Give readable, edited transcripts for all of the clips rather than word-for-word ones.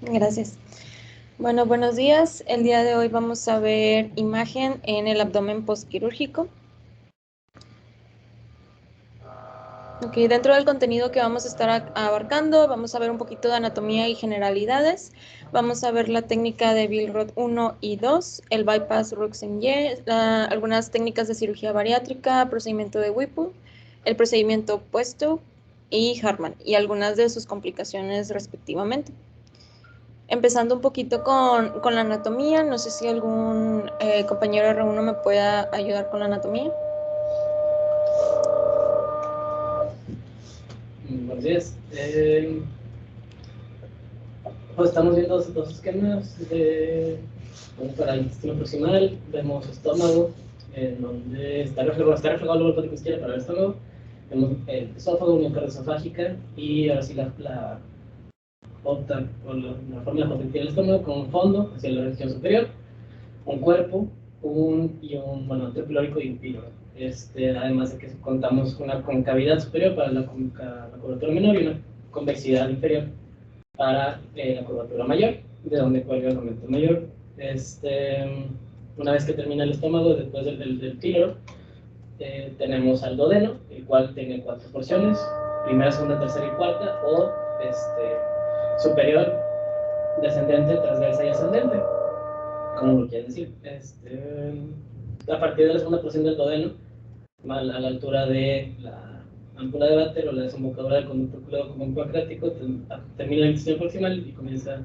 Gracias. Bueno, buenos días. El día de hoy vamos a ver imagen en el abdomen postquirúrgico. Ok, dentro del contenido que vamos a estar abarcando, vamos a ver un poquito de anatomía y generalidades. Vamos a ver la técnica de Billroth 1 y 2, el bypass Ruxin-Ye, algunas técnicas de cirugía bariátrica, procedimiento de Whipple, el procedimiento opuesto y Hartmann, y algunas de sus complicaciones respectivamente. Empezando un poquito con la anatomía, no sé si algún compañero R1 me pueda ayudar con la anatomía. Buenos días. Pues estamos viendo dos esquemas para el intestino proximal. Vemos estómago, en donde está reflejado el lobo izquierdo para el estómago. Vemos el esófago, miocardio esofágica y ahora sí la forma de la potencia del estómago con un fondo hacia la región superior, un cuerpo, un antropilórico y un píloro. Además de que contamos con una concavidad superior para la curvatura menor y una convexidad inferior para la curvatura mayor, de donde cuelga el momento mayor. Una vez que termina el estómago, después del píloro, tenemos al duodeno, el cual tiene 4 porciones, primera, segunda, tercera y cuarta, o superior, descendente, transversa y ascendente, como lo quieren decir. A partir de la segunda porción del duodeno, a la altura de la ámpula de Vater o la desembocadura del conducto común pancreático, termina el intestino proximal y comienza,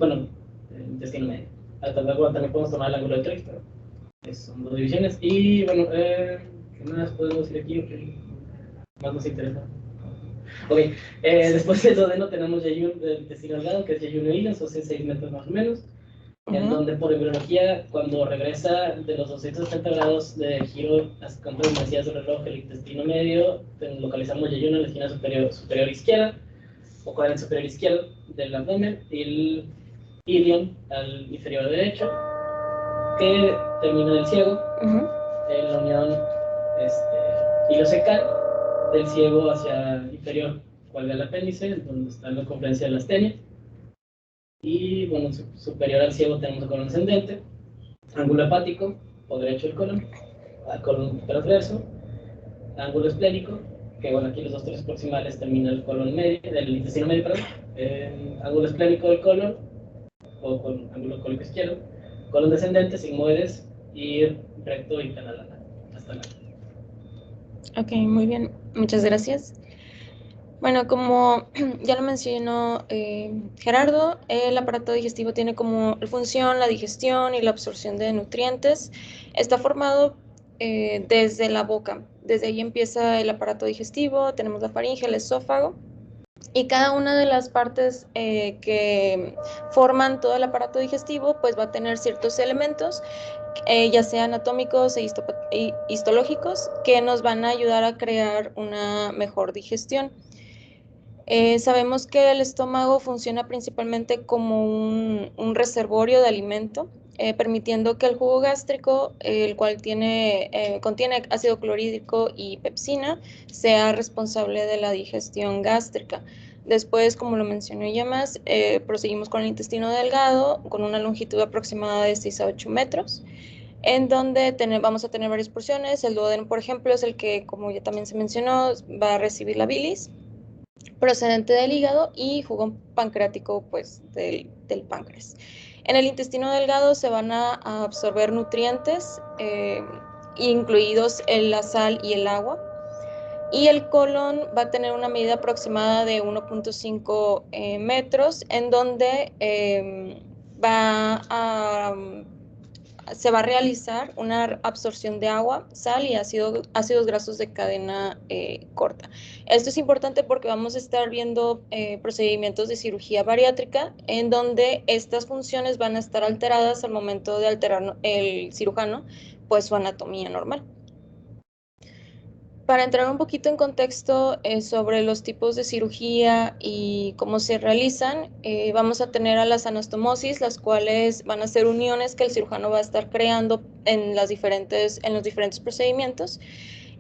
el intestino medio. Luego también podemos tomar el ángulo de Trex, pero son 2 divisiones. Y bueno, ¿qué más podemos decir aquí? ¿Qué más nos interesa? Ok, después del duodeno tenemos yeyun del intestino delgado, que es yeyun Eilers, o sea, 6 metros más o menos, en donde por embriología, cuando regresa de los 270 grados de giro contra las manecillas del reloj, el intestino medio, localizamos yeyun en la esquina superior izquierda, o cuadrante superior izquierdo del abdomen, y el ilion al inferior derecho, que termina en el ciego, en la unión ileocecal del ciego hacia inferior, cuelga el apéndice, donde está la confluencia de las tenias. Y bueno, superior al ciego tenemos el colon ascendente, ángulo hepático, o derecho del colon, al colon transverso, ángulo esplénico, que bueno, aquí los 2 tercios proximales termina el colon medio, el intestino medio, perdón, ángulo esplénico del colon, o con ángulo cólico izquierdo, colon descendente, sigmoides, y recto y canal hasta la. Ok, muy bien, muchas gracias. Bueno, como ya lo mencionó Gerardo, el aparato digestivo tiene como función la digestión y la absorción de nutrientes. Está formado desde la boca. Desde ahí empieza el aparato digestivo, tenemos la faringe, el esófago, y cada una de las partes que forman todo el aparato digestivo pues va a tener ciertos elementos, ya sean anatómicos e histológicos, que nos van a ayudar a crear una mejor digestión. Sabemos que el estómago funciona principalmente como un reservorio de alimento, permitiendo que el jugo gástrico, el cual contiene ácido clorhídrico y pepsina, sea responsable de la digestión gástrica. Después, como lo mencioné ya más, proseguimos con el intestino delgado, con una longitud aproximada de 6 a 8 metros, en donde vamos a tener varias porciones. El duodeno, por ejemplo, es el que, como ya también se mencionó, va a recibir la bilis procedente del hígado y jugo pancreático pues del páncreas. En el intestino delgado se van a absorber nutrientes, incluidos la sal y el agua, y el colon va a tener una medida aproximada de 1.5 metros, en donde se va a realizar una absorción de agua, sal y ácidos grasos de cadena corta. Esto es importante porque vamos a estar viendo procedimientos de cirugía bariátrica en donde estas funciones van a estar alteradas al momento de alterar el cirujano pues su anatomía normal. Para entrar un poquito en contexto sobre los tipos de cirugía y cómo se realizan, vamos a tener a las anastomosis, las cuales van a ser uniones que el cirujano va a estar creando en los diferentes procedimientos.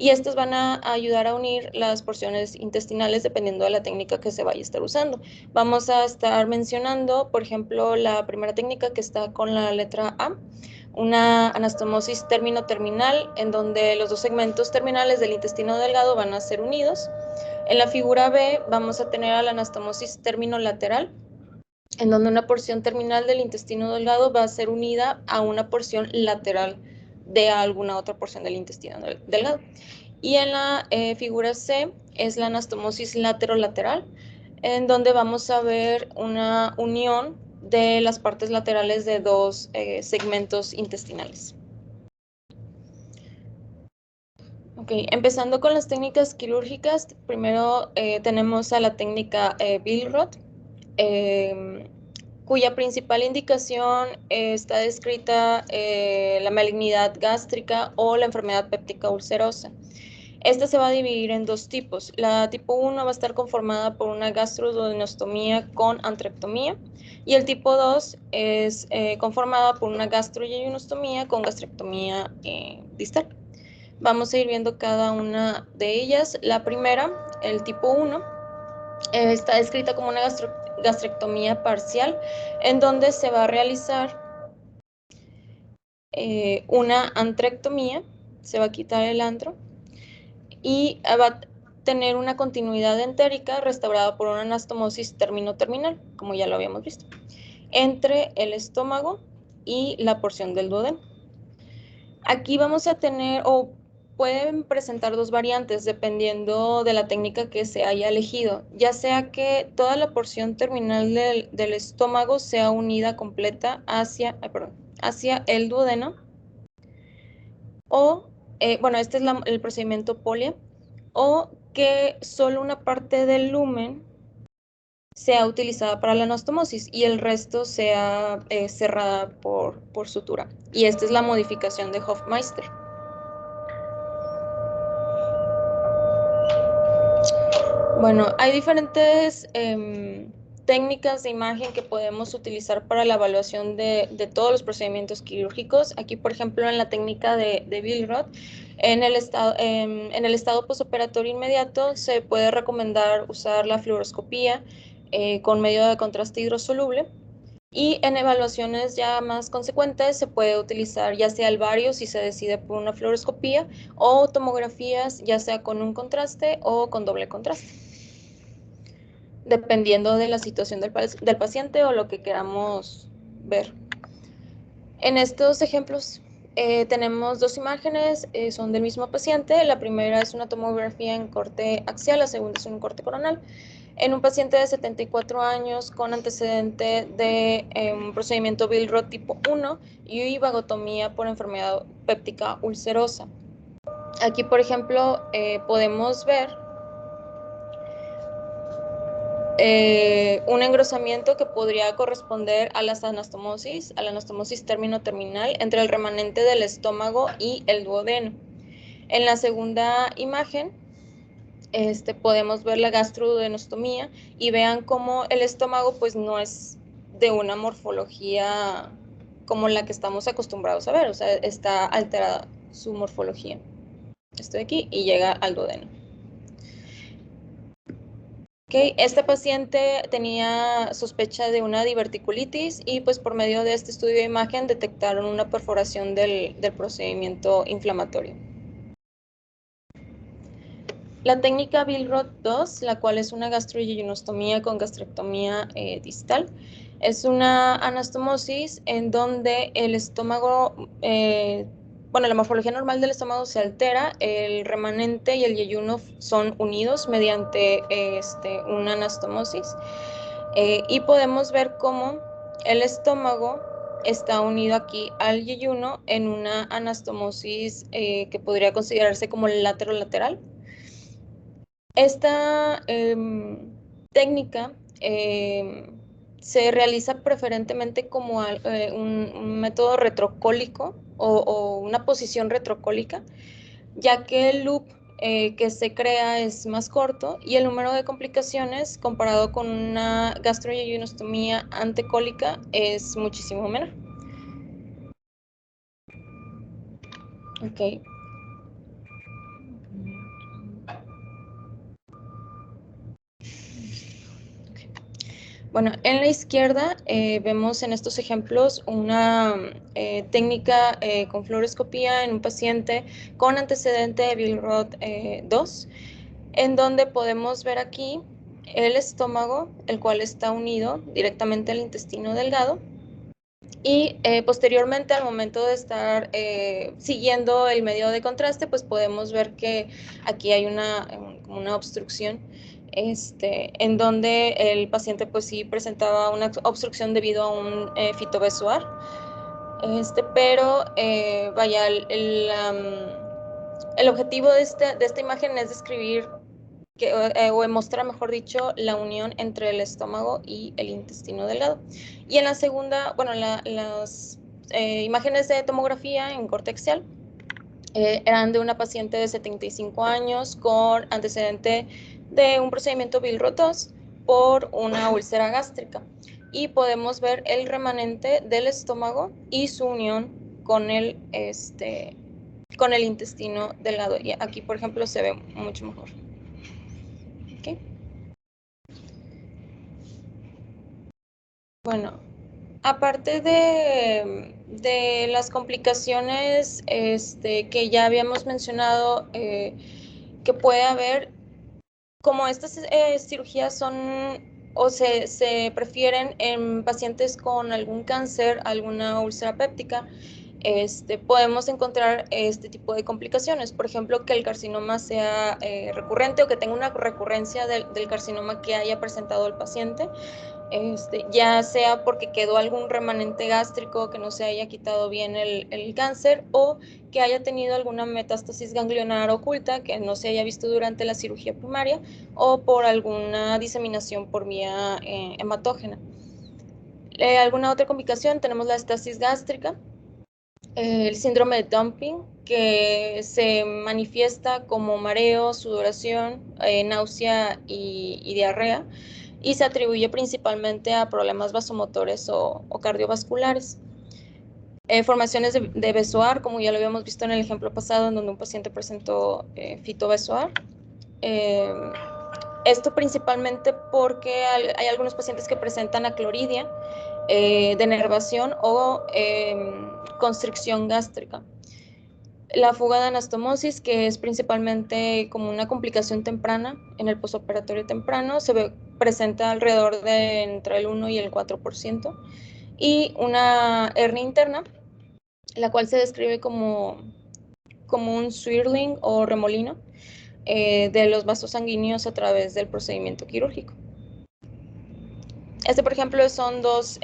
y estos van a ayudar a unir las porciones intestinales dependiendo de la técnica que se vaya a estar usando. Vamos a estar mencionando, por ejemplo, la primera técnica que está con la letra A, una anastomosis término-terminal, en donde los dos segmentos terminales del intestino delgado van a ser unidos. En la figura B vamos a tener a la anastomosis término-lateral, en donde una porción terminal del intestino delgado va a ser unida a una porción lateral de alguna otra porción del intestino delgado. Y en la figura C es la anastomosis laterolateral, en donde vamos a ver una unión de las partes laterales de dos segmentos intestinales. Okay, empezando con las técnicas quirúrgicas, primero tenemos a la técnica Billroth, cuya principal indicación está descrita la malignidad gástrica o la enfermedad péptica ulcerosa. Esta se va a dividir en dos tipos. La tipo 1 va a estar conformada por una gastroduodenostomía con antrectomía y el tipo 2 es conformada por una gastroyeyunostomía con gastrectomía distal. Vamos a ir viendo cada una de ellas. La primera, el tipo 1, está descrita como una gastrectomía parcial, en donde se va a realizar una antrectomía, se va a quitar el antro, y va a tener una continuidad entérica restaurada por una anastomosis término-terminal, como ya lo habíamos visto, entre el estómago y la porción del duodeno. Aquí vamos a tener, o pueden presentar dos variantes dependiendo de la técnica que se haya elegido, ya sea que toda la porción terminal del estómago sea unida completa hacia el duodeno, o, bueno, este es el procedimiento Polya, o que solo una parte del lumen sea utilizada para la anastomosis y el resto sea cerrada por sutura. Y esta es la modificación de Hofmeister. Bueno, hay diferentes técnicas de imagen que podemos utilizar para la evaluación de todos los procedimientos quirúrgicos. Aquí, por ejemplo, en la técnica de Billroth, en el estado postoperatorio inmediato se puede recomendar usar la fluoroscopía con medio de contraste hidrosoluble. Y en evaluaciones ya más consecuentes se puede utilizar ya sea el bario si se decide por una fluoroscopía, o tomografías ya sea con un contraste o con doble contraste, dependiendo de la situación del paciente o lo que queramos ver. En estos ejemplos tenemos dos imágenes, son del mismo paciente. La primera es una tomografía en corte axial, la segunda es un corte coronal, en un paciente de 74 años con antecedente de un procedimiento Billroth tipo 1 y vagotomía por enfermedad péptica ulcerosa. Aquí, por ejemplo, podemos ver un engrosamiento que podría corresponder a la anastomosis término-terminal entre el remanente del estómago y el duodeno. En la segunda imagen podemos ver la gastroduodenostomía y vean cómo el estómago pues no es de una morfología como la que estamos acostumbrados a ver, o sea, está alterada su morfología. Estoy aquí y llega al duodeno. Okay. Este paciente tenía sospecha de una diverticulitis y pues por medio de este estudio de imagen detectaron una perforación del procedimiento inflamatorio. La técnica Billroth 2, la cual es una gastroyeyunostomía con gastrectomía distal, es una anastomosis en donde el estómago, bueno, la morfología normal del estómago se altera, el remanente y el yeyuno son unidos mediante una anastomosis, y podemos ver cómo el estómago está unido aquí al yeyuno en una anastomosis que podría considerarse como el lateral. Esta técnica se realiza preferentemente como un método retrocólico o una posición retrocólica, ya que el loop que se crea es más corto y el número de complicaciones comparado con una gastroyeyunostomía antecólica es muchísimo menor. Ok. Bueno, en la izquierda vemos en estos ejemplos una técnica con fluoroscopía en un paciente con antecedente de Billroth 2, en donde podemos ver aquí el estómago, el cual está unido directamente al intestino delgado, y posteriormente, al momento de estar siguiendo el medio de contraste, pues podemos ver que aquí hay una obstrucción, en donde el paciente pues sí presentaba una obstrucción debido a un fitobesoar, pero vaya, el objetivo de esta imagen es describir o mostrar, mejor dicho, la unión entre el estómago y el intestino delgado. Y en la segunda, bueno, las imágenes de tomografía en corte axial eran de una paciente de 75 años con antecedente de un procedimiento Billroth 2 por una úlcera gástrica. Y podemos ver el remanente del estómago y su unión con el intestino delgado. Y aquí, por ejemplo, se ve mucho mejor. Okay. Bueno, aparte de las complicaciones que ya habíamos mencionado que puede haber, como estas cirugías son o se prefieren en pacientes con algún cáncer, alguna úlcera péptica, podemos encontrar este tipo de complicaciones. Por ejemplo, que el carcinoma sea recurrente o que tenga una recurrencia del carcinoma que haya presentado el paciente. Ya sea porque quedó algún remanente gástrico que no se haya quitado bien el cáncer, o que haya tenido alguna metástasis ganglionar oculta que no se haya visto durante la cirugía primaria, o por alguna diseminación por vía hematógena. ¿Alguna otra complicación? Tenemos la estasis gástrica, el síndrome de dumping, que se manifiesta como mareo, sudoración, náusea y diarrea, y se atribuye principalmente a problemas vasomotores o cardiovasculares. Formaciones de besoar, como ya lo habíamos visto en el ejemplo pasado, en donde un paciente presentó fitobesoar. Esto principalmente porque hay algunos pacientes que presentan acloridia, denervación o constricción gástrica. La fuga de anastomosis, que es principalmente como una complicación temprana en el posoperatorio temprano, presenta alrededor de entre el 1 y el 4%. Y una hernia interna, la cual se describe como un swirling o remolino de los vasos sanguíneos a través del procedimiento quirúrgico. Por ejemplo, son dos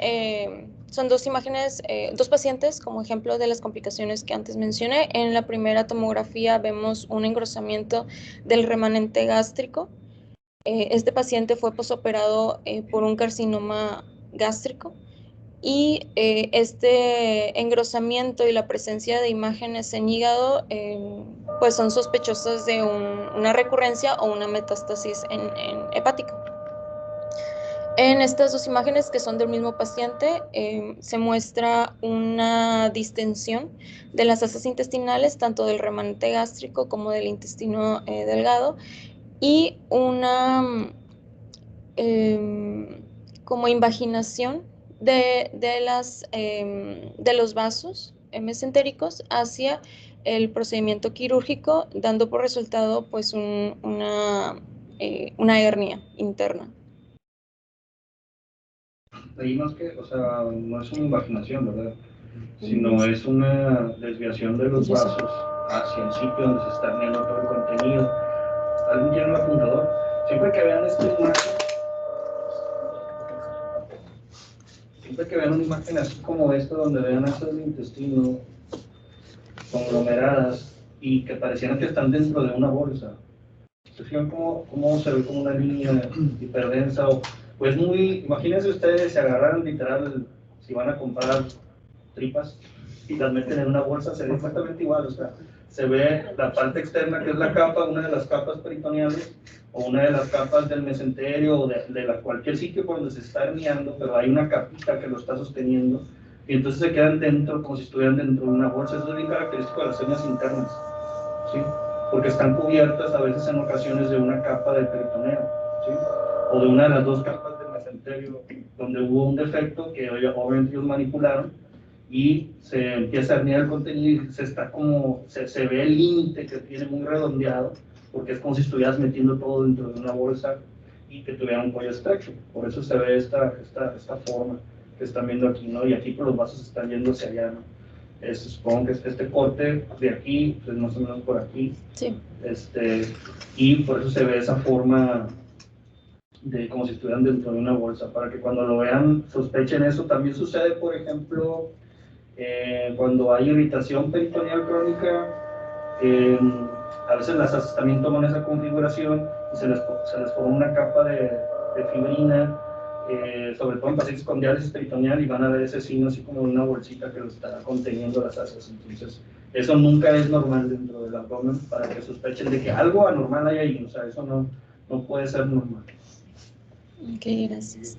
imágenes, dos pacientes como ejemplo de las complicaciones que antes mencioné. En la primera tomografía vemos un engrosamiento del remanente gástrico. Este paciente fue posoperado por un carcinoma gástrico, y este engrosamiento y la presencia de imágenes en hígado pues son sospechosas de una recurrencia o una metástasis en hepático. En estas dos imágenes, que son del mismo paciente, se muestra una distensión de las asas intestinales, tanto del remanente gástrico como del intestino delgado, y una como invaginación de los vasos mesentéricos hacia el procedimiento quirúrgico, dando por resultado pues una hernia interna. Ahí más que, o sea, no es una invaginación, ¿verdad? Sino es una desviación de los vasos hacia el sitio donde se está herniando todo el contenido. ¿Alguien tiene un apuntador? Siempre que vean esta imagen, siempre que vean una imagen así como esta, donde vean asas de intestino conglomeradas y que parecieran que están dentro de una bolsa, ¿se fijan cómo se ve como una línea hiperdensa? Pues imagínense ustedes, se agarraran literal, si van a comprar tripas y las meten en una bolsa, se ve exactamente igual, o sea, se ve la parte externa, que es la capa, una de las capas peritoneales, o una de las capas del mesenterio, o de cualquier sitio por donde se está herniando, pero hay una capita que lo está sosteniendo, y entonces se quedan dentro, como si estuvieran dentro de una bolsa. Eso es bien característico de las hernias internas, ¿sí? Porque están cubiertas a veces en ocasiones de una capa de peritoneo, ¿sí? O de una de las dos capas del a cementerio, donde hubo un defecto que obviamente ellos manipularon y se empieza a herniar el contenido y se ve el límite que tiene muy redondeado, porque es como si estuvieras metiendo todo dentro de una bolsa y que tuviera un cuello estrecho. Por eso se ve esta forma que están viendo aquí, ¿no? Y aquí pues, los vasos están yendo hacia allá, ¿no? Supongo que este corte de aquí, pues más o menos por aquí. Sí. Y por eso se ve esa forma de como si estuvieran dentro de una bolsa, para que cuando lo vean sospechen eso. También sucede, por ejemplo, cuando hay irritación peritoneal crónica, a veces las haces también toman esa configuración y se les forma una capa de fibrina, sobre todo en pacientes con diálisis peritoneal, y van a ver ese signo así como una bolsita que lo está conteniendo las haces. Entonces, eso nunca es normal dentro del abdomen, para que sospechen de que algo anormal hay ahí. O sea, eso no puede ser normal. Ok, gracias.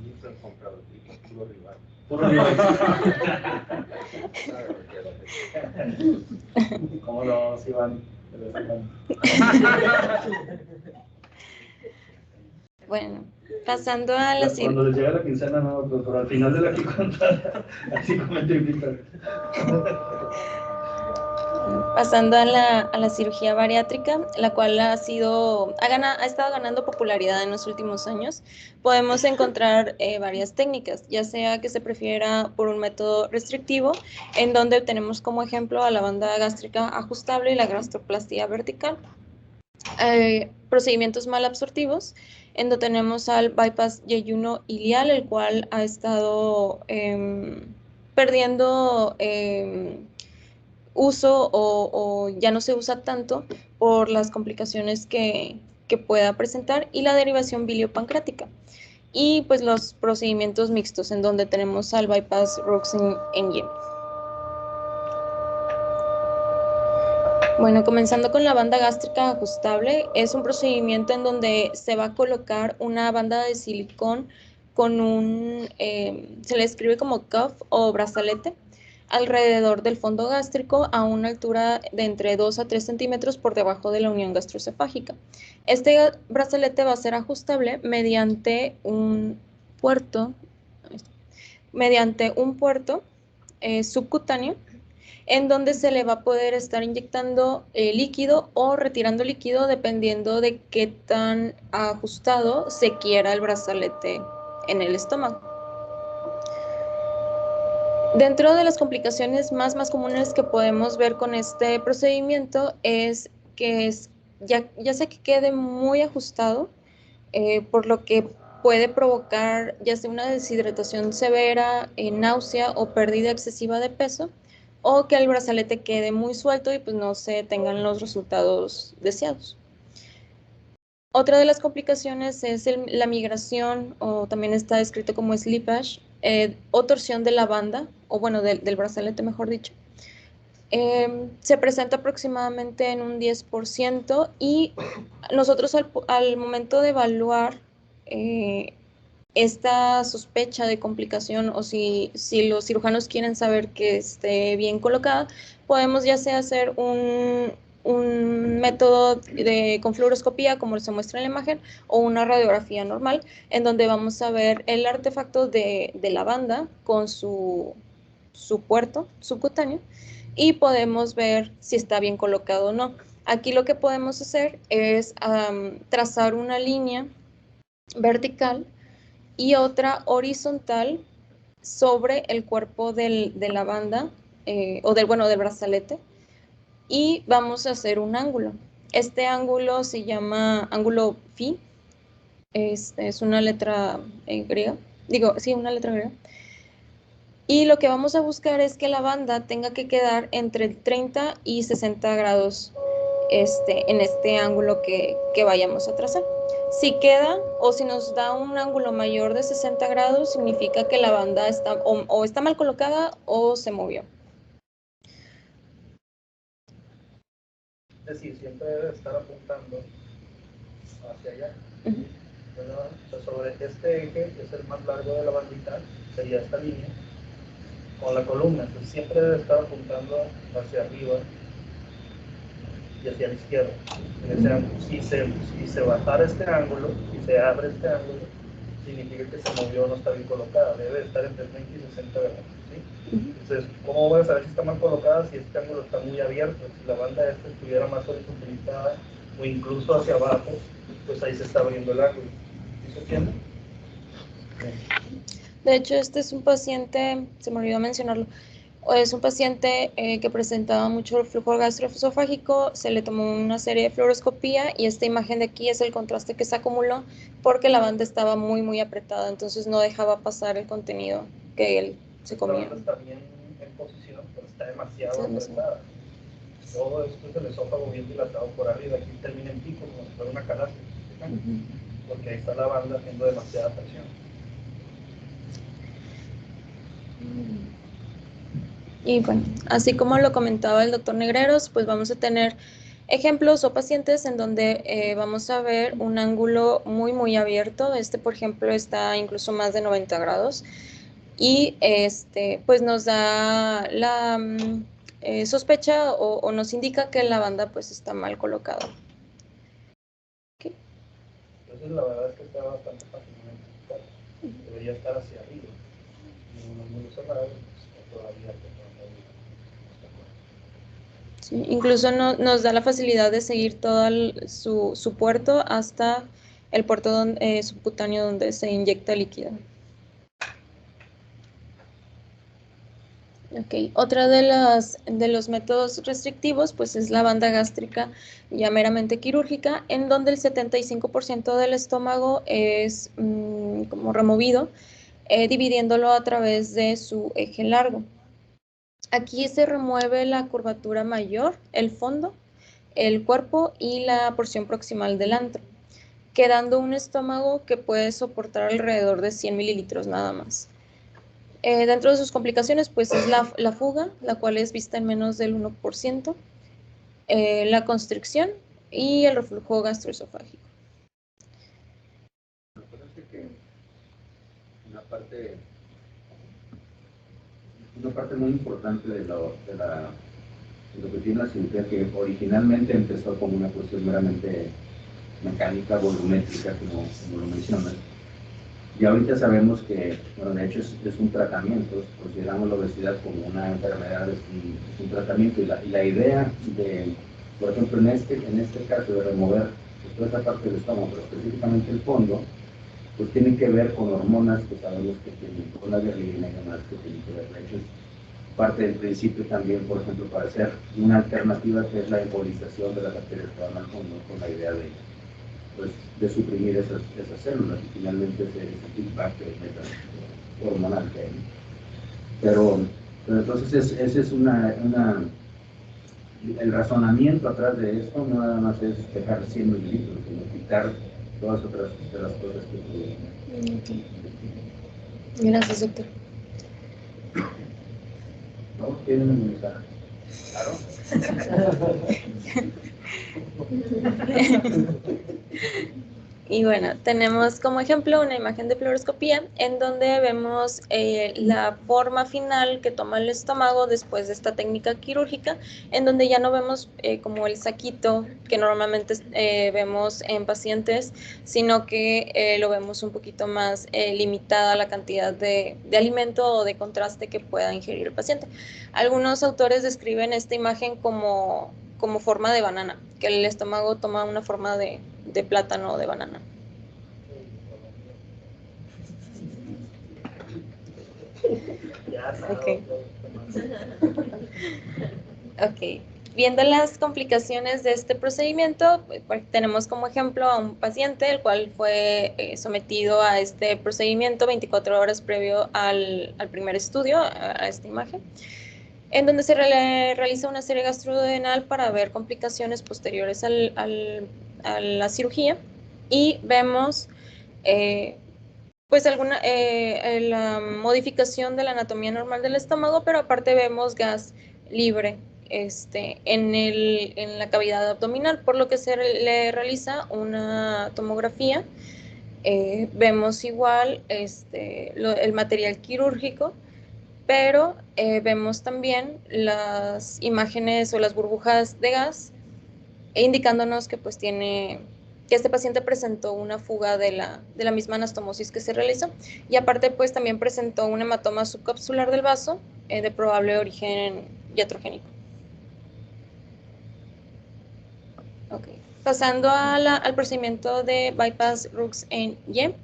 ¿Cómo no, Iván? Bueno, pasando a la Cuando les llega la quincena, no, pero al final de la que contar, así como el tripito. Pasando a la cirugía bariátrica, la cual ha estado ganando popularidad en los últimos años, podemos encontrar varias técnicas, ya sea que se prefiera por un método restrictivo, en donde tenemos como ejemplo a la banda gástrica ajustable y la gastroplastia vertical. Procedimientos mal absortivos, en donde tenemos al bypass yeyuno ilial, el cual ha estado perdiendo uso o ya no se usa tanto por las complicaciones que pueda presentar, y la derivación biliopancreática. Y pues los procedimientos mixtos, en donde tenemos al bypass Roux-en-Y. Bueno, comenzando con la banda gástrica ajustable, es un procedimiento en donde se va a colocar una banda de silicón con se le escribe como cuff o brazalete, alrededor del fondo gástrico a una altura de entre 2 a 3 centímetros por debajo de la unión gastroesofágica. Este brazalete va a ser ajustable mediante un puerto subcutáneo, en donde se le va a poder estar inyectando líquido o retirando líquido dependiendo de qué tan ajustado se quiera el brazalete en el estómago. Dentro de las complicaciones más comunes que podemos ver con este procedimiento es que ya sea que quede muy ajustado, por lo que puede provocar ya sea una deshidratación severa, náusea o pérdida excesiva de peso, o que el brazalete quede muy suelto y pues no se tengan los resultados deseados. Otra de las complicaciones es la migración, o también está descrito como slippage, o torsión de la banda, o bueno, del brazalete, mejor dicho. Se presenta aproximadamente en un 10%, y nosotros al momento de evaluar esta sospecha de complicación, o si los cirujanos quieren saber que esté bien colocada, podemos ya sea hacer un método con fluoroscopía, como se muestra en la imagen, o una radiografía normal, en donde vamos a ver el artefacto de la banda con su puerto subcutáneo, y podemos ver si está bien colocado o no. Aquí lo que podemos hacer es trazar una línea vertical y otra horizontal sobre el cuerpo de la banda, del brazalete, y vamos a hacer un ángulo. Este ángulo se llama ángulo phi, es una letra griega, una letra griega. Y lo que vamos a buscar es que la banda tenga que quedar entre 30 y 60 grados en este ángulo que vayamos a trazar. Si queda, o si nos da un ángulo mayor de 60 grados, significa que la banda está o está mal colocada o se movió. Es decir, siempre debe estar apuntando hacia allá. Bueno, sobre este eje, que es el más largo de la bandita, sería esta línea, con la columna. Entonces siempre debe estar apuntando hacia arriba y hacia la izquierda. Si se bajara este ángulo, si se abre este ángulo, significa que se movió, no está bien colocada, debe estar entre 30 y 60 grados, ¿sí? Entonces, ¿cómo vas a saber si está mal colocada si este ángulo está muy abierto? Si la banda esta estuviera más horizontalizada o incluso hacia abajo, pues ahí se está abriendo el ángulo. ¿Sí se entiende? De hecho, este es un paciente, se me olvidó mencionarlo, es un paciente que presentaba mucho reflujo gastroesofágico, se le tomó una serie de fluoroscopía y esta imagen de aquí es el contraste que se acumuló porque la banda estaba muy apretada, entonces no dejaba pasar el contenido que él se comía. La banda está bien en posición, pero está demasiado apretada. Todo esto es el esófago bien dilatado por arriba, aquí termina en pico como si fuera una calacia, porque ahí está la banda haciendo demasiada presión. Y bueno, así como lo comentaba el doctor Negreros, pues vamos a tener ejemplos o pacientes en donde vamos a ver un ángulo muy abierto. Este, por ejemplo, está incluso más de 90 grados. Y pues nos da la sospecha o nos indica que la banda pues está mal colocada. Okay. Entonces la verdad es que está bastante fácilmente explicado. Debería estar hacia arriba. Y un ángulo cerrado, pues todavía Sí, incluso nos da la facilidad de seguir todo su puerto hasta el puerto subcutáneo donde se inyecta el líquido. Okay. Otra de los métodos restrictivos pues es la banda gástrica ya meramente quirúrgica, en donde el 75% del estómago es como removido, dividiéndolo a través de su eje largo. Aquí se remueve la curvatura mayor, el fondo, el cuerpo y la porción proximal del antro, quedando un estómago que puede soportar alrededor de 100 mililitros nada más. Dentro de sus complicaciones, pues es la fuga, la cual es vista en menos del 1%, la constricción y el reflujo gastroesofágico. Me parece que una parte muy importante de lo que tiene la cirugía, que originalmente empezó como una cuestión meramente mecánica, volumétrica, como lo mencionas. Y ahorita sabemos que, bueno, de hecho es un tratamiento, consideramos la obesidad como una enfermedad, es un tratamiento, y la idea de, por ejemplo, en este caso de remover toda esa parte del estómago, pero específicamente el fondo, pues tienen que ver con hormonas que sabemos que tienen, con la grelina y demás que tienen que ver. De hecho, es parte del principio también, por ejemplo, para hacer una alternativa que es la embolización de las bacterias que van al fondo, con la idea de suprimir esas células y finalmente ese feedback hormonal que hay. Pero entonces ese es el razonamiento atrás de esto no nada más es dejar 100 mililitros, sino quitar todas otras de las cosas que tuvimos. Okay. Gracias, doctor. ¿No? ¿Tienen un mensaje? Claro. Y bueno, tenemos como ejemplo una imagen de fluoroscopía en donde vemos la forma final que toma el estómago después de esta técnica quirúrgica, en donde ya no vemos como el saquito que normalmente vemos en pacientes, sino que lo vemos un poquito más limitada la cantidad de alimento o de contraste que pueda ingerir el paciente. Algunos autores describen esta imagen como forma de banana, que el estómago toma una forma de plátano o de banana. Okay. Ok. Viendo las complicaciones de este procedimiento, pues, tenemos como ejemplo a un paciente el cual fue sometido a este procedimiento 24 horas previo al primer estudio, a esta imagen, en donde se realiza una serie gastroduodenal para ver complicaciones posteriores a la cirugía, y vemos pues la modificación de la anatomía normal del estómago, pero aparte vemos gas libre en la cavidad abdominal, por lo que se le realiza una tomografía. Vemos igual el material quirúrgico, pero vemos también las imágenes o las burbujas de gas, indicándonos que pues tiene que este paciente presentó una fuga de la misma anastomosis que se realizó, y aparte pues también presentó un hematoma subcapsular del vaso de probable origen iatrogénico. Okay. Pasando al procedimiento de bypass Rux en Y,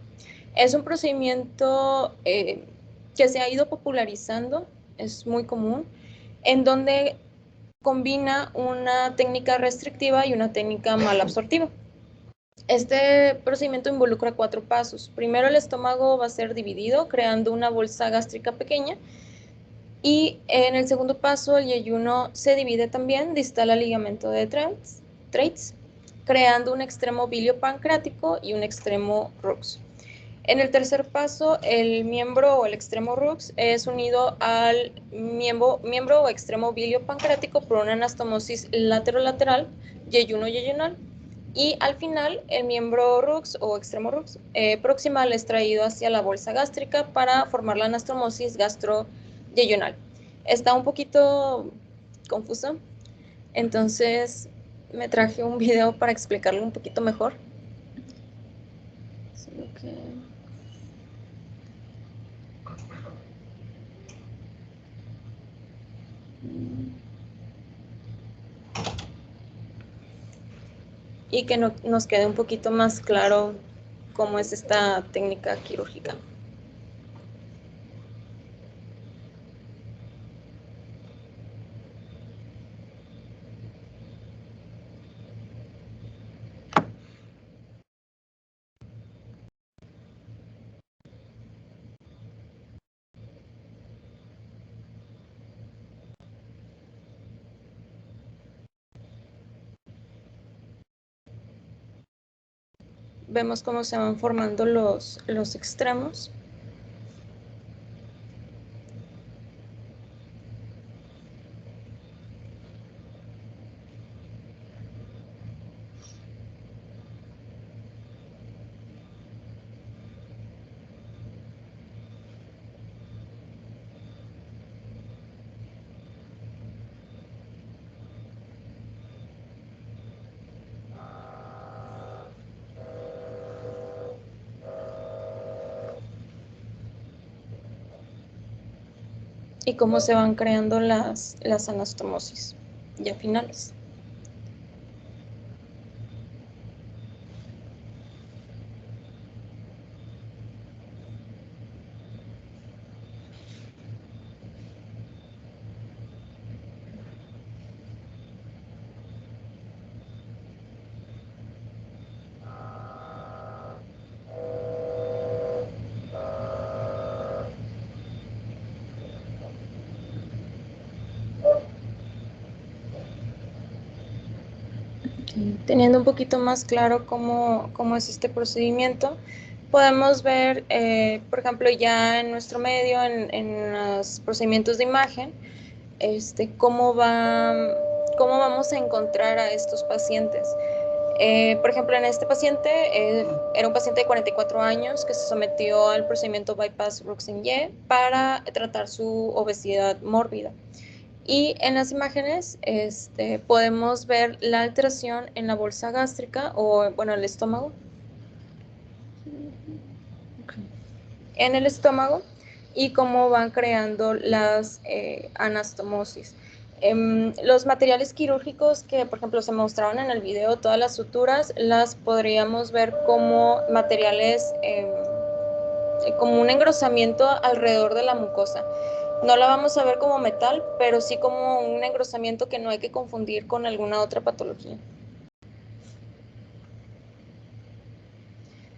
es un procedimiento que se ha ido popularizando, es muy común, en donde combina una técnica restrictiva y una técnica malabsortiva. Este procedimiento involucra 4 pasos. Primero, el estómago va a ser dividido, creando una bolsa gástrica pequeña. Y en el segundo paso, el yeyuno se divide también distal al ligamento de Treitz, creando un extremo biliopancreático y un extremo Rux. En el tercer paso, el miembro o el extremo Rux es unido al miembro o extremo biliopancreático por una anastomosis lateral, yeyuno-yeyunal. Y al final, el miembro Rux o extremo Rux proximal es traído hacia la bolsa gástrica para formar la anastomosis gastro-yeyunal. Está un poquito confuso, entonces me traje un video para explicarlo un poquito mejor. Solo que... y que nos quede un poquito más claro cómo es esta técnica quirúrgica. Vemos cómo se van formando los extremos. Y cómo se van creando las anastomosis ya finales. Teniendo un poquito más claro cómo es este procedimiento, podemos ver, por ejemplo, ya en nuestro medio, en los procedimientos de imagen, cómo vamos a encontrar a estos pacientes. Por ejemplo, en este paciente, era un paciente de 44 años que se sometió al procedimiento bypass Rux-en-Y para tratar su obesidad mórbida. Y en las imágenes podemos ver la alteración en la bolsa gástrica o, bueno, el estómago. En el estómago y cómo van creando las anastomosis. Los materiales quirúrgicos que, por ejemplo, se mostraron en el video, todas las suturas, las podríamos ver como materiales, como un engrosamiento alrededor de la mucosa. No la vamos a ver como metal, pero sí como un engrosamiento que no hay que confundir con alguna otra patología.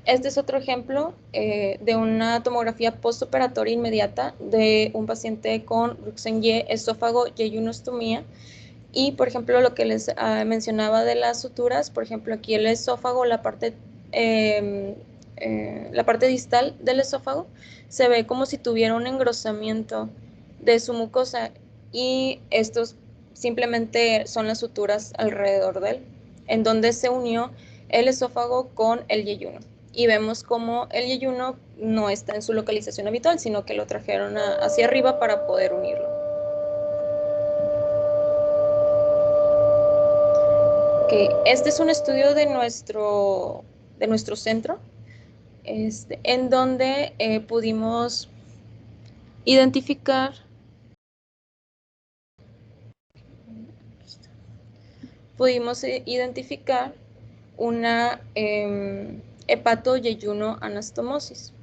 Este es otro ejemplo de una tomografía postoperatoria inmediata de un paciente con Rux-en-Y, esófago, yeyunostomía. Y, por ejemplo, lo que les mencionaba de las suturas, por ejemplo, aquí el esófago, la parte distal del esófago, se ve como si tuviera un engrosamiento de su mucosa y estos simplemente son las suturas alrededor de él, en donde se unió el esófago con el yeyuno. Y vemos como el yeyuno no está en su localización habitual, sino que lo trajeron hacia arriba para poder unirlo. Ok, este es un estudio de nuestro centro, en donde pudimos identificar una hepatoyeyuno anastomosis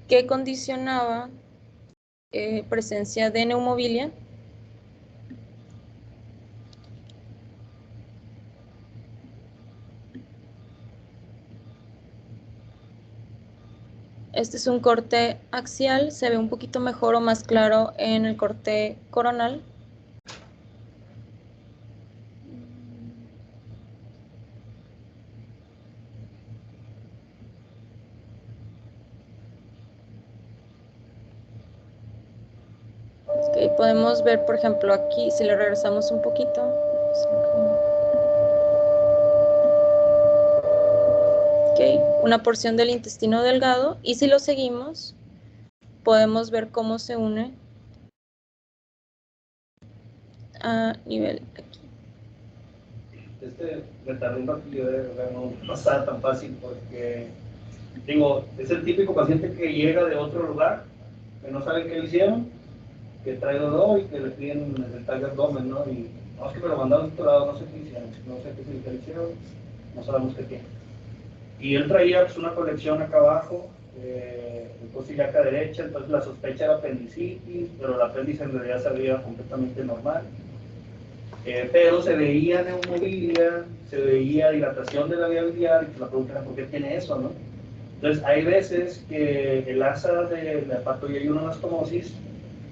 que condicionaba presencia de neumobilia Este es un corte axial, se ve un poquito mejor o más claro en el corte coronal. Okay, podemos ver, por ejemplo, aquí, si le regresamos un poquito. Okay, una porción del intestino delgado, y si lo seguimos, podemos ver cómo se une a nivel aquí. Me tardé un ratillo de verdad, no está tan fácil porque, digo, es el típico paciente que llega de otro lugar, que no sabe qué le hicieron, que trae dolor y que le piden el tal de abdomen, ¿no? Y no, es que me lo mandaron de otro lado, no sé qué hicieron, no sé qué le hicieron, no sabemos qué tiene. Y él traía pues, una colección acá abajo, pues acá derecha, entonces la sospecha era apendicitis, pero la apéndice en realidad se veía completamente normal. Pero se veía neumobilia, se veía dilatación de la vía biliar, y pues la pregunta era ¿por qué tiene eso, no? Entonces hay veces que el asa de la hepatoyeyuno anastomosis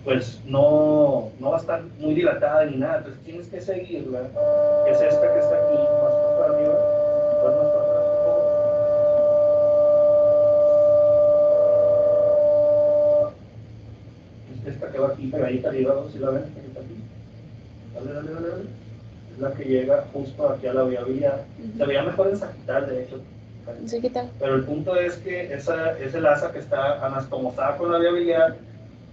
pues no va a estar muy dilatada ni nada, entonces tienes que seguirla, que es esta que está aquí, más para arriba, más para atrás, por favor. Esta que va aquí pegadita al hígado, si la ven, que está aquí. Dale. Es la que llega justo aquí a la vía biliar. Se veía mejor en sagital, de hecho. Sagital. Pero el punto es que esa es el asa que está anastomosada con la vía biliar,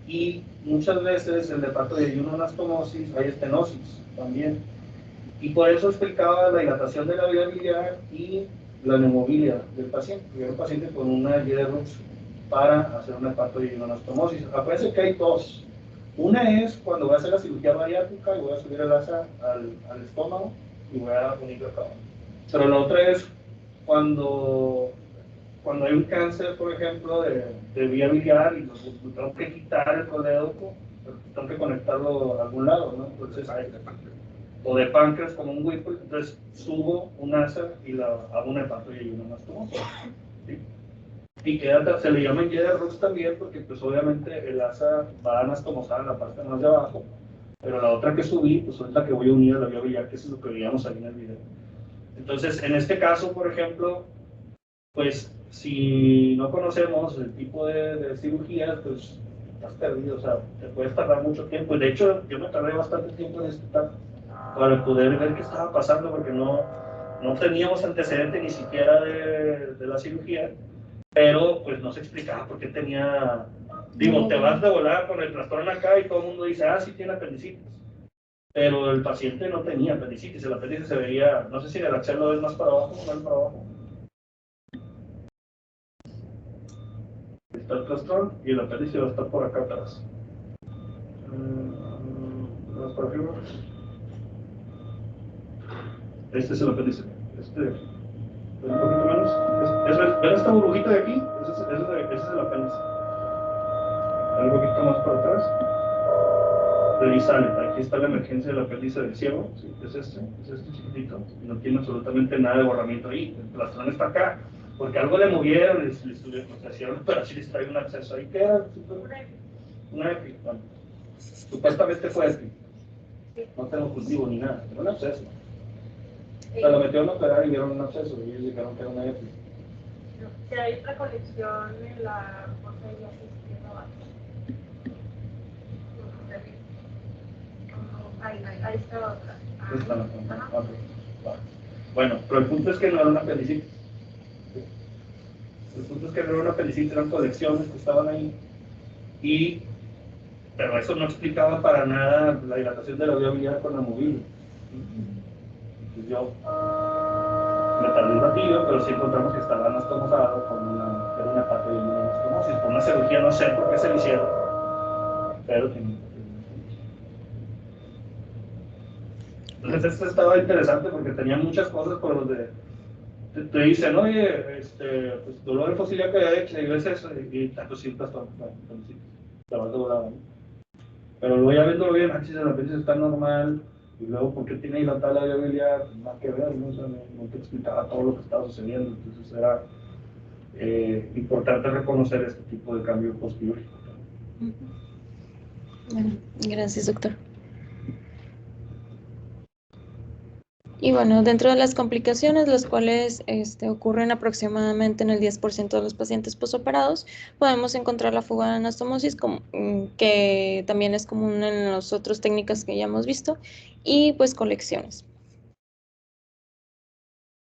y muchas veces en el hepatoyeyuno anastomosis hay estenosis también. Y por eso explicaba la dilatación de la vía biliar y la neumobilia del paciente. Y era un paciente con una hierrux para hacer una hepatoyeyuno anastomosis. Acuérdense que hay dos. Una es cuando voy a hacer la cirugía bariátrica y voy a subir el asa al estómago y voy a unirlo acá. Pero la otra es cuando hay un cáncer, por ejemplo, de vía biliar y tengo que quitar el colédoco, tengo que conectarlo a algún lado, ¿no? Entonces, o de páncreas como un Whipple, entonces subo un asa y la hago una hepatoyeyuno anastomosis. ¿Sí? Y se le llama Jeder-Rux también porque pues obviamente el asa va anastomosada en la parte más de abajo, pero la otra que subí pues es la que voy a unir a la vía biliar, que es lo que veíamos ahí en el video. Entonces, en este caso, por ejemplo, pues si no conocemos el tipo de cirugías, pues estás perdido, o sea, te puedes tardar mucho tiempo. Y de hecho, yo me tardé bastante tiempo en esta etapa para poder ver qué estaba pasando, porque no teníamos antecedente ni siquiera de la cirugía, pero pues no se explicaba por qué tenía, digo, te vas de volar con el trastorno acá y todo el mundo dice, ah, sí tiene apendicitis. Pero el paciente no tenía apendicitis, el apéndice se veía, no sé si el axial lo ves más para abajo o más para abajo. Está el trastorno y el apéndice va a estar por acá atrás. ¿Más para arriba? Este es el apéndice. Un poquito menos. ¿Ven esta burbujita de aquí? Ese es el apéndice. Un poquito más para atrás. De ahí sale. Aquí está la emergencia del apéndice del ciego. ¿Sí? Es este chiquitito. Y no tiene absolutamente nada de borramiento ahí. El plastón está acá. Porque algo le movieron, les hicieron operación y les trae un absceso ahí. ¿Qué era? Una EPI. Bueno, supuestamente fue EPI. No tengo cultivo ni nada. Era un absceso. O sea, lo metieron a operar y vieron un absceso y ellos dijeron que era una EPI. Si hay otra colección en la fosa ilíaca izquierda abajo. Ahí está otra. Esta no, okay. Bueno, pero el punto es que no era una apendicitis. El punto es que no era una apendicitis, eran colecciones que estaban ahí. Pero eso no explicaba para nada la dilatación de la vía biliar con la movilidad. Entonces yo me tardé un ratillo, pero sí encontramos que estaba anastomosado con era una parte de una anastomosis. Por una cirugía, no sé por qué se lo hicieron, pero tenía. Entonces esto estaba interesante porque tenía muchas cosas por donde te dicen, oye, pues dolor en fosil que hay, que es eso, y tanto siempre hasta, bueno, sí, la verdad volaba, ¿no? Pero luego ya viéndolo bien, si de repente está normal, y luego porque tiene dilatada la vía biliar, nada que ver, ¿no? O sea, no te explicaba todo lo que estaba sucediendo, entonces era importante reconocer este tipo de cambio postquirúrgico. Bueno, gracias, doctor. Y bueno, dentro de las complicaciones, las cuales ocurren aproximadamente en el 10% de los pacientes posoperados, podemos encontrar la fuga de anastomosis, que también es común en las otras técnicas que ya hemos visto, y pues colecciones.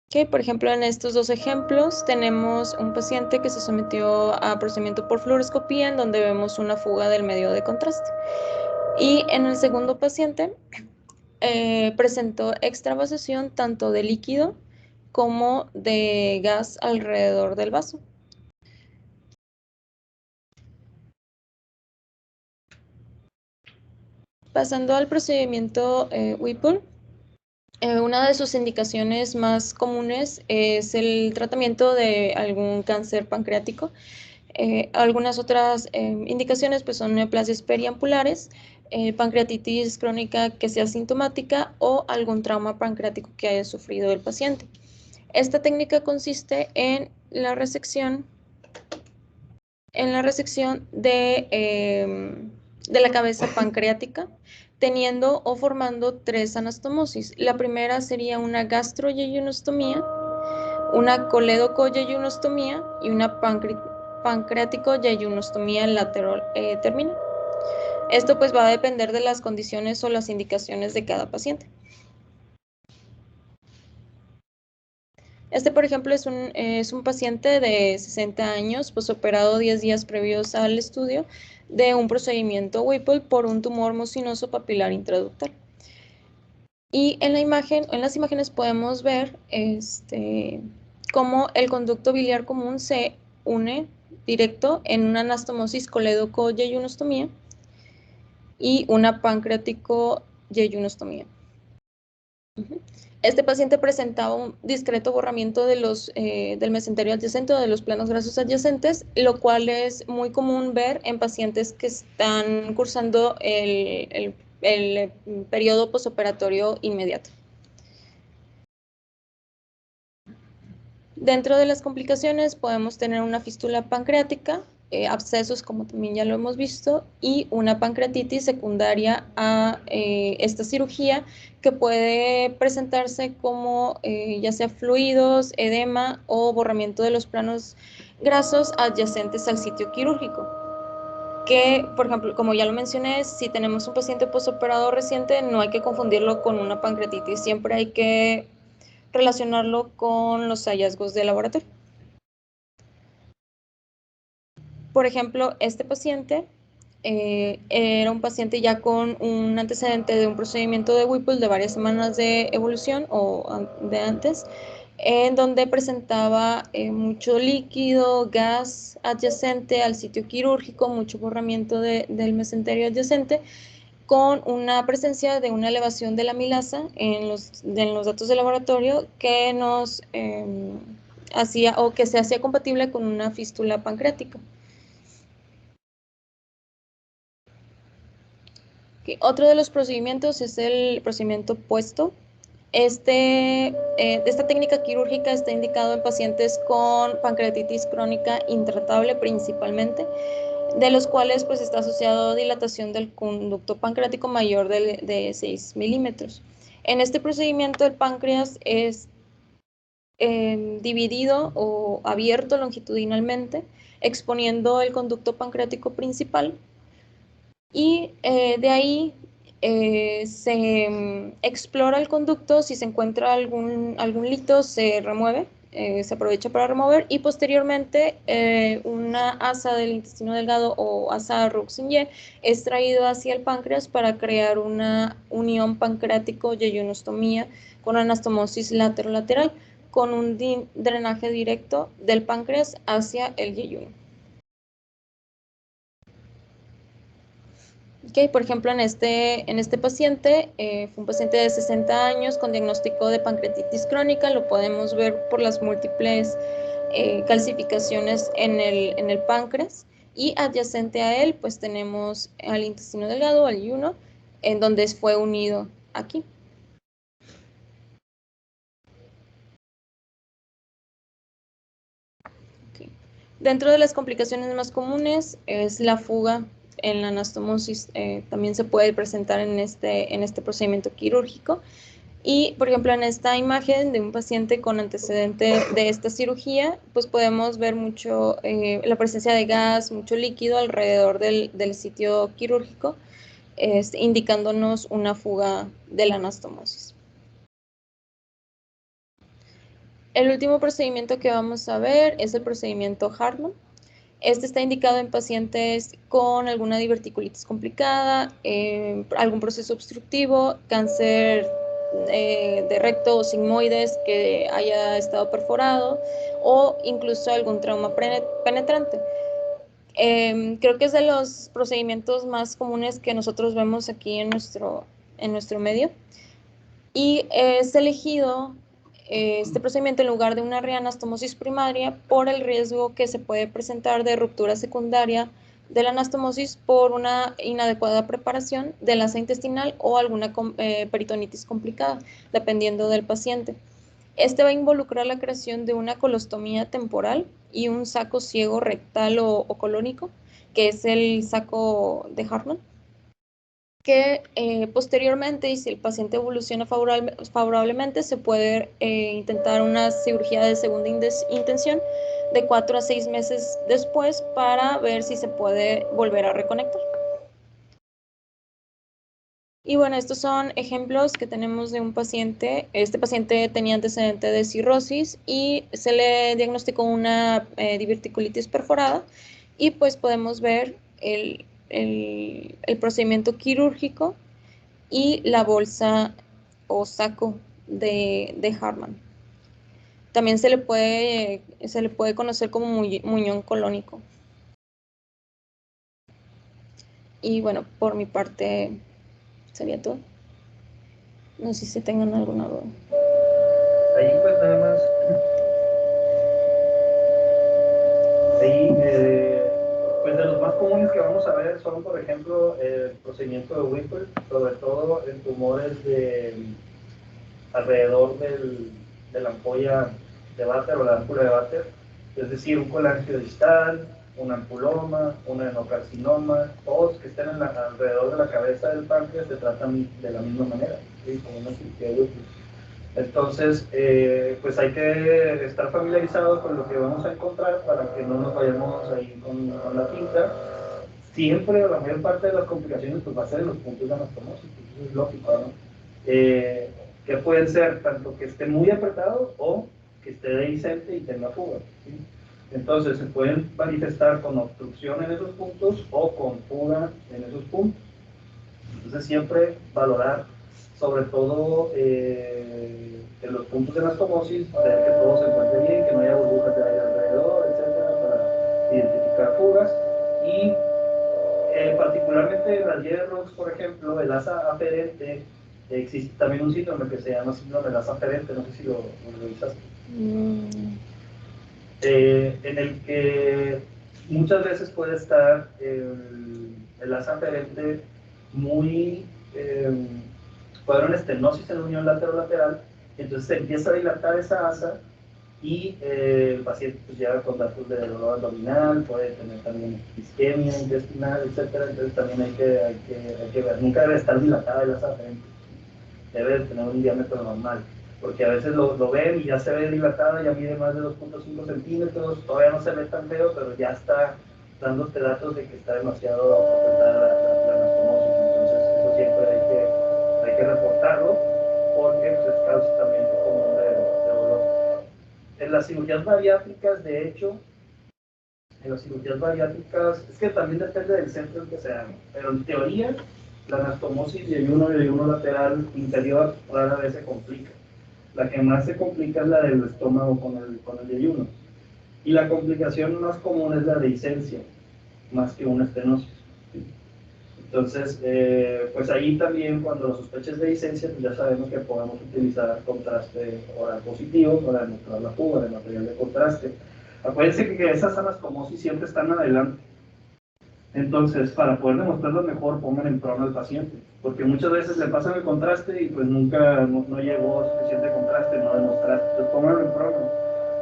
Okay, por ejemplo, en estos dos ejemplos tenemos un paciente que se sometió a procedimiento por fluoroscopía, en donde vemos una fuga del medio de contraste. Y en el segundo paciente presentó extravasación tanto de líquido como de gas alrededor del vaso. Pasando al procedimiento Whipple, una de sus indicaciones más comunes es el tratamiento de algún cáncer pancreático. Algunas otras indicaciones pues, son neoplasias periampulares, pancreatitis crónica que sea sintomática o algún trauma pancreático que haya sufrido el paciente. Esta técnica consiste en la resección de la cabeza pancreática, teniendo o formando 3 anastomosis. La primera sería una gastroyeyunostomía, una coledocoyeyunostomía y una pancreático-yeyunostomía lateral terminal. Esto pues va a depender de las condiciones o las indicaciones de cada paciente. Este, por ejemplo, es un paciente de 60 años, posoperado 10 días previos al estudio de un procedimiento Whipple por un tumor mucinoso papilar intraductal. Y en las imágenes podemos ver cómo el conducto biliar común se une directo en una anastomosis coledoco-yeyunostomía y una pancreático-yeyunostomía. Este paciente presentaba un discreto borramiento del mesenterio adyacente o de los planos grasos adyacentes, lo cual es muy común ver en pacientes que están cursando el periodo posoperatorio inmediato. Dentro de las complicaciones podemos tener una fístula pancreática, abscesos, como también ya lo hemos visto, y una pancreatitis secundaria a esta cirugía, que puede presentarse como ya sea fluidos, edema o borramiento de los planos grasos adyacentes al sitio quirúrgico. Que, por ejemplo, como ya lo mencioné, si tenemos un paciente postoperado reciente, no hay que confundirlo con una pancreatitis, siempre hay que relacionarlo con los hallazgos de laboratorio. Por ejemplo, este paciente era un paciente ya con un antecedente de un procedimiento de Whipple de varias semanas de evolución o de antes, en donde presentaba mucho líquido, gas adyacente al sitio quirúrgico, mucho borramiento del mesenterio adyacente, con una presencia de una elevación de la amilasa en los datos de laboratorio que nos hacía o que se hacía compatible con una fístula pancreática. Otro de los procedimientos es el procedimiento puesto. Esta técnica quirúrgica está indicado en pacientes con pancreatitis crónica intratable principalmente, de los cuales pues está asociado dilatación del conducto pancreático mayor de 6 milímetros. En este procedimiento el páncreas es dividido o abierto longitudinalmente, exponiendo el conducto pancreático principal, y de ahí se explora el conducto. Si se encuentra algún lito, se remueve se aprovecha para remover, y posteriormente una asa del intestino delgado o asa Roux-en-Y es traído hacia el páncreas para crear una unión pancreático-yeyunostomía con anastomosis lateral con un drenaje directo del páncreas hacia el yeyuno. Okay, por ejemplo, en este paciente, fue un paciente de 60 años con diagnóstico de pancreatitis crónica. Lo podemos ver por las múltiples calcificaciones en el páncreas, y adyacente a él pues tenemos al intestino delgado, al yeyuno, en donde fue unido aquí. Okay. Dentro de las complicaciones más comunes es la fuga en la anastomosis. También se puede presentar en este procedimiento quirúrgico. Y, por ejemplo, en esta imagen de un paciente con antecedente de esta cirugía, pues podemos ver mucho la presencia de gas, mucho líquido alrededor del sitio quirúrgico, indicándonos una fuga de la anastomosis. El último procedimiento que vamos a ver es el procedimiento Hartmann. Este está indicado en pacientes con alguna diverticulitis complicada, algún proceso obstructivo, cáncer de recto o sigmoides que haya estado perforado, o incluso algún trauma penetrante. Creo que es de los procedimientos más comunes que nosotros vemos aquí en nuestro medio, y es elegido este procedimiento en lugar de una reanastomosis primaria por el riesgo que se puede presentar de ruptura secundaria de la anastomosis por una inadecuada preparación del asa intestinal o alguna peritonitis complicada, dependiendo del paciente. Este va a involucrar la creación de una colostomía temporal y un saco ciego rectal o colónico, que es el saco de Hartmann, que posteriormente, y si el paciente evoluciona favorablemente, se puede intentar una cirugía de segunda intención de 4 a 6 meses después para ver si se puede volver a reconectar. Y bueno, estos son ejemplos que tenemos de un paciente. Este paciente tenía antecedente de cirrosis y se le diagnosticó una diverticulitis perforada, y pues podemos ver el procedimiento quirúrgico y la bolsa o saco de Hartmann. También se le puede conocer como muñón colónico. Y bueno, por mi parte sería todo. No sé si tengan alguna duda. Ahí pues nada más. Ahí, pues de los más comunes que vamos a ver son, por ejemplo, el procedimiento de Whipple, sobre todo en tumores alrededor de la ampolla de Vater o la ámpula de Vater, es decir, un colangio distal, un ampuloma, un adenocarcinoma, todos que estén alrededor de la cabeza del páncreas se tratan de la misma manera, ¿sí? Como una cirugía de Whipple. Entonces, pues hay que estar familiarizados con lo que vamos a encontrar para que no nos vayamos ahí con la pinta. Siempre, la mayor parte de las complicaciones pues va a ser en los puntos de anastomosis, eso es lógico, ¿no? Que pueden ser tanto que esté muy apretado o que esté dehiscente y tenga fuga, ¿sí? Entonces, se pueden manifestar con obstrucción en esos puntos o con fuga en esos puntos. Entonces, siempre valorar, sobre todo en los puntos de anastomosis, ver que todo se encuentre bien, que no haya burbujas de aire alrededor, etcétera, para identificar fugas. Y particularmente en las hierros, por ejemplo, el asa aferente, existe también un síndrome que se llama síndrome del asa aferente, no sé si lo revisaste. En el que muchas veces puede estar el asa aferente muy, puede haber una estenosis en la unión lateral, entonces se empieza a dilatar esa asa y el paciente pues llega con datos de dolor abdominal, puede tener también isquemia intestinal, etcétera. Entonces también hay que ver, nunca debe estar dilatada el asa aferente, debe tener un diámetro normal, porque a veces lo ven y ya se ve dilatada, ya mide más de 2.5 centímetros, todavía no se ve tan feo, pero ya está dándote datos de que está demasiado apretada la anastomosis. Entonces eso siempre hay que reportarlo, porque pues, es causa también común de dolor. En las cirugías bariátricas, de hecho, en las cirugías bariátricas, es que también depende del centro en que se haga, pero en teoría, la anastomosis de ayuno lateral inferior rara vez se complica. La que más se complica es la del estómago con el yeyuno. Y la complicación más común es la dehiscencia, más que una estenosis. Entonces, pues ahí también cuando la sospecha es dehiscencia, pues ya sabemos que podemos utilizar contraste oral positivo para demostrar la fuga de material de contraste. Acuérdense que esas anastomosis siempre están adelante. Entonces, para poder demostrarlo mejor, pongan en prono al paciente, porque muchas veces le pasan el contraste y pues nunca no llegó suficiente contraste, no demostraste. Entonces, pongan en prono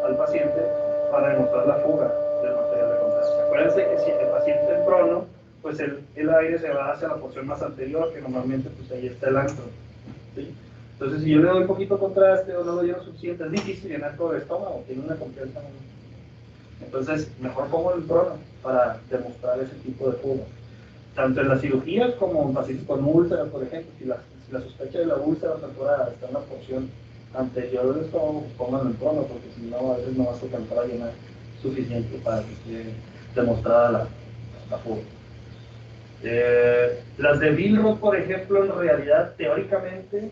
al paciente para demostrar la fuga del material de contraste. Acuérdense que si el paciente en prono, pues el aire se va hacia la porción más anterior, que normalmente pues ahí está el antro, ¿sí? Entonces, si yo le doy un poquito de contraste o no le doy lo suficiente, es difícil llenar todo el estómago, tiene una completa. Entonces, mejor pongo el prono para demostrar ese tipo de fuga. Tanto en las cirugías como en pacientes con úlceras, por ejemplo, si la sospecha de la úlcera temporal está en la porción anterior del estómago, pues pónganlo en prono, porque si no, a veces no vas a alcanzar a llenar suficiente para que quede demostrada la fuga. Las de Billroth, por ejemplo, en realidad, teóricamente,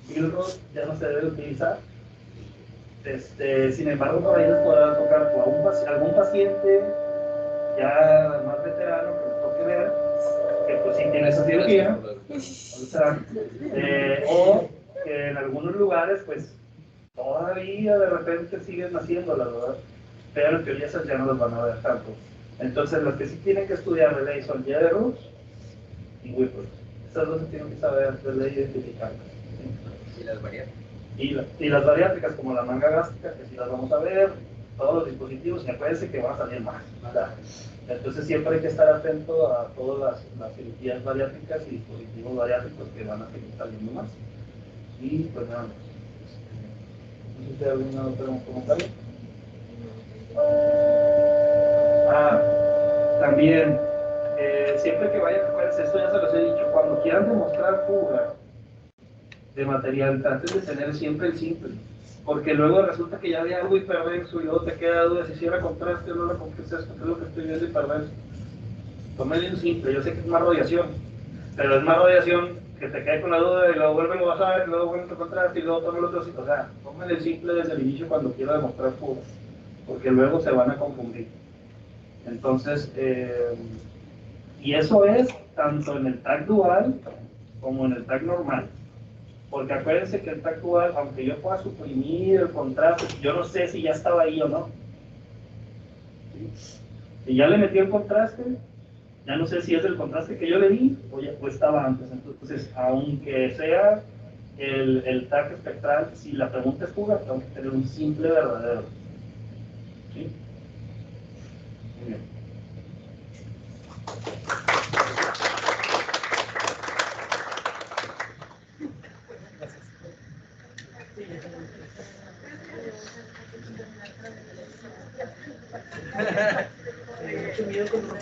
Billroth ya no se debe utilizar. Sin embargo, por ahí les podrá tocar a algún paciente ya más veterano que les toque ver, que pues sí tiene esa cirugía, o que en algunos lugares pues todavía de repente siguen haciéndola, ¿verdad? Pero en teoría esas ya no las van a ver tanto. Entonces, los que sí tienen que estudiar de ley son Jederus y Whipple. Esas dos se tienen que saber de ley identificar. ¿Y las variantes? Y las bariátricas como la manga gástrica, que sí las vamos a ver, todos los dispositivos, y acuérdense que van a salir más. Entonces siempre hay que estar atento a todas las cirugías bariátricas y dispositivos bariátricos que van a seguir saliendo más. Y pues nada más. No sé si hay alguna otra comentario. También, siempre que vayan, acuérdense, esto ya se los he dicho, cuando quieran demostrar fuga de material, traten de tener siempre el simple, porque luego resulta que ya hay algo hiperdenso y luego te queda duda si era contraste o no era contraste, esto que es lo que estoy viendo hiperdenso. Tómenle un simple, yo sé que es más radiación, pero es más radiación que te quede con la duda y luego vuelven a bajar y luego vuelven a contraste y luego tomen el otro, o sea, tómenle el simple desde el inicio cuando quiera demostrar fuga, porque luego se van a confundir. Entonces, y eso es tanto en el TAC dual como en el TAC normal. Porque acuérdense que el TAC dual, aunque yo pueda suprimir el contraste, yo no sé si ya estaba ahí o no. ¿Sí? Si ya le metí el contraste, ya no sé si es el contraste que yo le di o ya estaba antes. Entonces, aunque sea el TAC espectral, si la pregunta es fuga, tengo que tener un simple verdadero. ¿Sí? Muy bien. Mucho miedo con los